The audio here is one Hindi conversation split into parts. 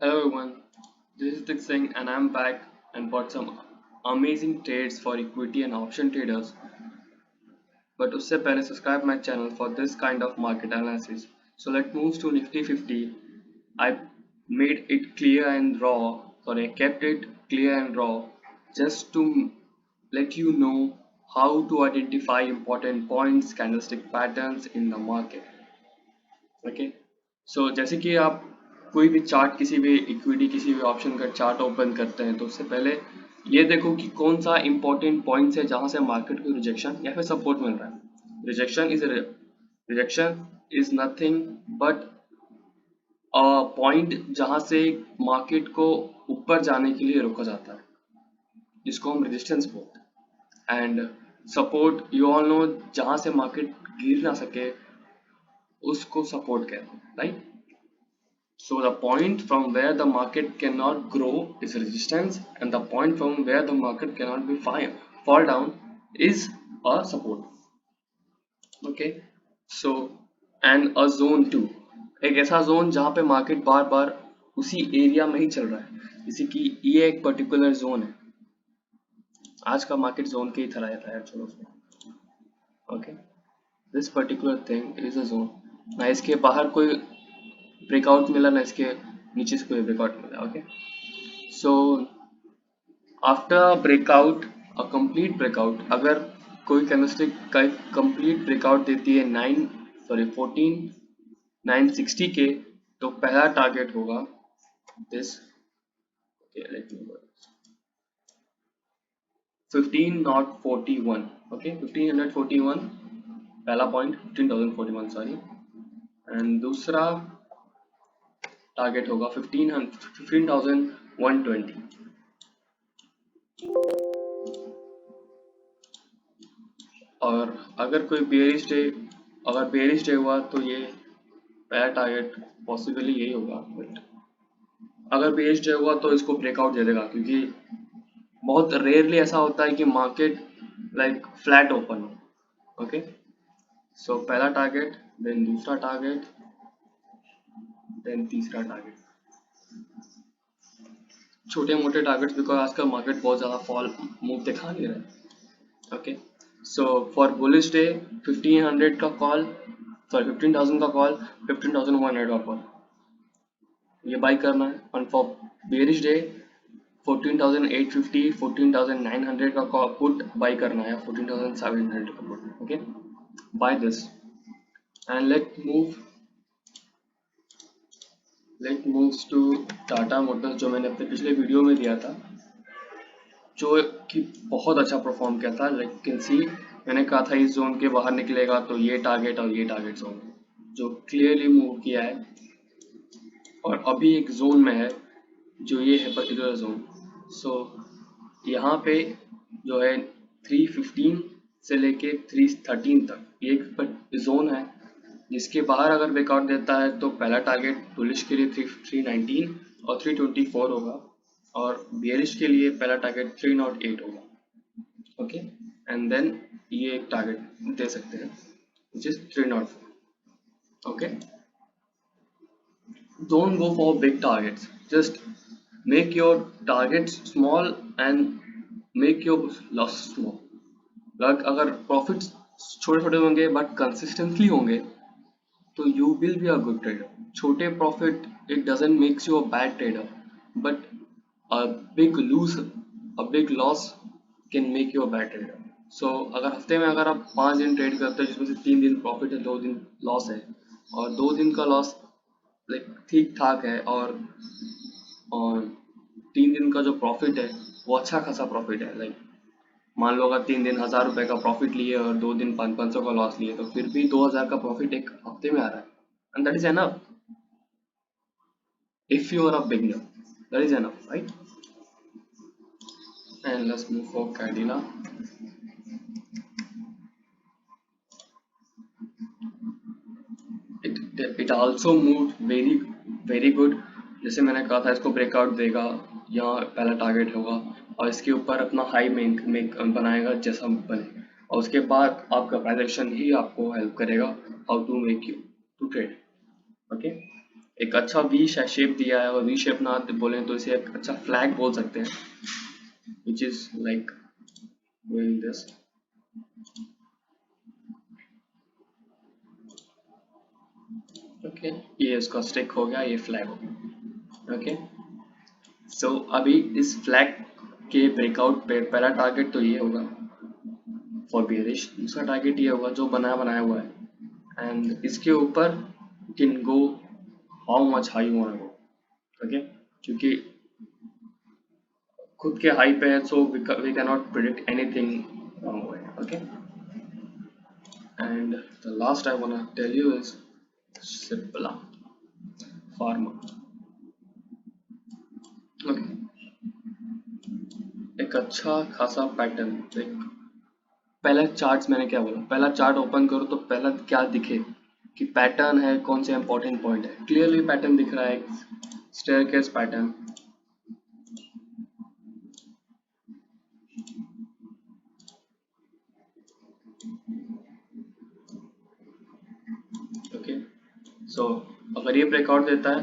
Hello everyone, this is Tik Singh and I'm back and bought some amazing trades for equity and option traders. But उससे पहले subscribe my channel for this kind of market analysis. So let's move to Nifty 50. I made it clear and raw. Sorry, I kept it clear and raw just to let you know how to identify important points, candlestick patterns in the market. Okay so जैसे कि आप कोई भी चार्ट किसी भी इक्विटी किसी भी ऑप्शन का चार्ट ओपन करते हैं तो उससे पहले ये देखो कि कौन सा इंपॉर्टेंट पॉइंट्स है जहां से मार्केट को रिजेक्शन या फिर सपोर्ट मिल रहा है rejection is nothing but a point जहां से मार्केट को ऊपर जाने के लिए रोका जाता है जिसको हम रेजिस्टेंस बोलते हैं and support you all know जहां से मार्केट गिर ना सके उसको सपोर्ट कहते हैं right. So the point from where the market cannot grow is resistance, and the point from where the market cannot be fall down is a support. Okay, so and a zone too. एक ऐसा जोन जहाँ पे मार्केट बार बार उसी एरिया में ही चल रहा है, जैसे कि ये एक पर्टिकुलर जोन है. आज का मार्केट जोन के ही तरह रहता है चलो उसमें. Okay, this particular thing is a zone ना. इसके बाहर कोई ब्रेकआउट मिला ना इसके नीचे से कोई ब्रेकआउट मिला. Okay, so after breakout a complete breakout अगर कोई कैंडलस्टिक का कंप्लीट ब्रेकआउट देती है 960 के तो पहला टारगेट होगा this. Okay, let me go 1541. Okay, 1541 पहला पॉइंट, 15,041 सॉरी. एंड दूसरा टारगेट होगा 15,120. और अगर कोई बेरिश डे हुआ तो ये पहला टारगेट पॉसिबली यही होगा. बट अगर बेरिश डे हुआ तो इसको ब्रेकआउट दे देगा क्योंकि बहुत रेयरली ऐसा होता है कि मार्केट लाइक फ्लैट ओपन हो. ओके, सो पहला टारगेट, देन दूसरा टारगेट, देन तीसरा टारगेट. छोटे मोटे टारगेट्स बिकॉज आजकल मार्केट बहुत ज़्यादा फॉल मूव दिखा नहीं रहा है. Okay, so for bullish day 1500 का कॉल, सॉरी 15,000 का कॉल, 15,100 का कॉल ये बाई करना है. और फॉर बेरिश डे 14,850 14,900 का पुट बाई करना है, 14,700 का put. Okay, by this and let moves to Tata Motors जो मैंने अपने पिछले वीडियो में दिया था जो कि बहुत अच्छा परफॉर्म किया था. लाइक कैन सी मैंने कहा था इस जोन के बाहर निकलेगा तो ये टारगेट और ये टारगेट जोन जो क्लियरली मूव किया है और अभी एक जोन में है जो ये है पर्टिकुलर जोन. सो यहाँ पे जो है 315 से लेके 313 तक ये एक जोन है जिसके बाहर अगर ब्रेकआउट देता है तो पहला टारगेट बुलिश के लिए 319 और 324 होगा और बेरिश के लिए पहला टारगेट 308 होगा. ओके, एंड देन ये एक टारगेट दे सकते हैं which is 304. Okay, don't go for big targets, just make your targets small and make your loss small. like अगर प्रॉफिट्स छोटे छोटे होंगे बट कंसिस्टेंटली होंगे तो you will be a good trader. छोटे profit it doesn't makes you a bad trader but a big lose a big loss can make you a bad trader. So अगर हफ्ते में अगर आप 5 दिन ट्रेड करते हो जिसमें से 3 दिन प्रॉफिट है 2 दिन लॉस है और 2 दिन का लॉस लाइक ठीक ठाक है और 3 दिन का जो प्रॉफिट है वो अच्छा खासा प्रॉफिट है. लाइक मान लो अगर 3 दिन 1,000 रुपए का प्रॉफिट लिए और 2 दिन 500 का लॉस लिए तो फिर भी 2,000 का प्रॉफिट एक हफ्ते में आ रहा है. And that is enough if you are a beginner. That is enough, right. And let's move for Cadila. It also move very good. जैसे मैंने कहा था इसको ब्रेकआउट देगा, यहाँ पहला टारगेट होगा और इसके ऊपर अपना हाई मेक बनाएगा जैसा बने और उसके बाद आपका प्राइस एक्शन ही आपको हेल्प करेगा how to make you to trade. Okay, एक अच्छा वी शेप दिया है, और वी शेप ना बोले तो इसे एक अच्छा फ्लैग बोल सकते हैं, which is like doing this. Okay, ये इसका स्टिक हो गया, ये फ्लैग हो गया। ओके, सो अभी इस फ्लैग के ब्रेकआउट पे पहला टारगेट तो ये होगा फॉर बियरिश, दूसरा टारगेट ये होगा जो बनाया बनाया हुआ है, एंड इसके ऊपर you can go how much high you want go. Okay, क्योंकि खुद के हाई पे है, so we can not predict anything wrong way. Okay, and the last I want tell you is Cipla pharma. Okay, एक अच्छा खासा पैटर्न, एक पहला चार्ट, मैंने क्या बोला, पहला चार्ट ओपन करो तो पहला क्या दिखे कि पैटर्न है, कौन से इंपॉर्टेंट पॉइंट है। क्लियरली पैटर्न दिख रहा है, स्टेयरकेस पैटर्न। ओके, सो अगर ये ब्रेकआउट देता है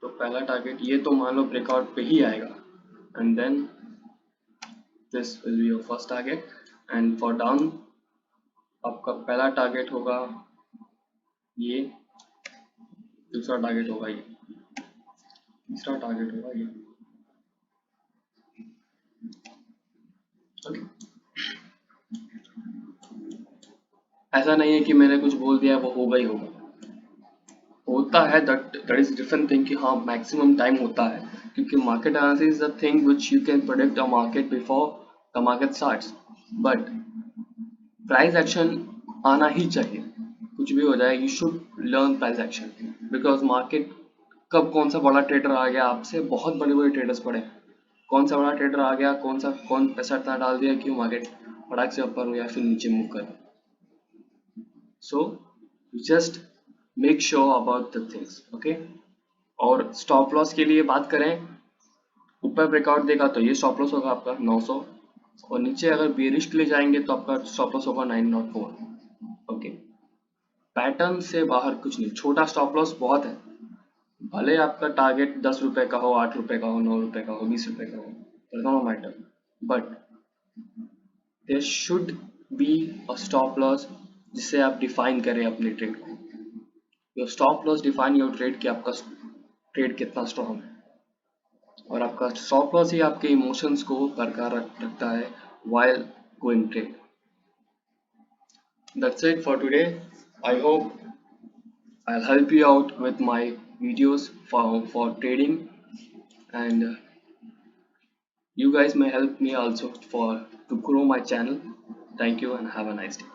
तो पहला टारगेट ये तो मान लो ब्रेकआउट पे ही आएगा, and then this will be your first target. And for down आपका पहला टारगेट होगा ये, दूसरा टारगेट होगा ये, तीसरा टारगेट होगा ये। ओके, ऐसा नहीं है कि मैंने कुछ बोल दिया वो होगा ही होगा, होता है, दैट इज डिफरेंट थिंग कि हाँ मैक्सिमम टाइम होता है, क्योंकि market analysis is the thing which you can predict a market before the market starts, but price action आना ही चाहिए। कुछ भी हो जाए you should learn price action, because market कब कौन सा बड़ा ट्रेडर आ गया, आपसे बहुत बड़े बड़े ट्रेडर्स पड़े, कौन सा बड़ा ट्रेडर आ गया, कौन पैसा इतना डाल दिया कि मार्केट फटाक से ऊपर हो या फिर नीचे मूव कर। So just make sure about the things. Okay, और स्टॉप लॉस के लिए बात करें, ऊपर ब्रेकआउट देगा तो ये स्टॉप लॉस होगा आपका 900, और नीचे अगर बेरिश के लिए जाएंगे तो आपका स्टॉप लॉस होगा 904। ओके, पैटर्न से बाहर कुछ नहीं, छोटा स्टॉप लॉस बहुत है, भले आपका टारगेट 10 रुपए का हो, 8 रुपए का हो, 9 रुपए का हो, 20 रुपए का हो, no matter, but there should be a stop loss जिससे आप डिफाइन करें अपने ट्रेड को। Your stop loss define your trade कि आपका ट्रेड कितना स्ट्रॉन्ग है, और आपका स्टॉप लॉस ही आपके इमोशंस को बरकरार रखता है while going trade. That's it for today. I hope I'll help you out with my videos for trading, and you guys may help me also for to grow my channel. Thank you and have a nice day.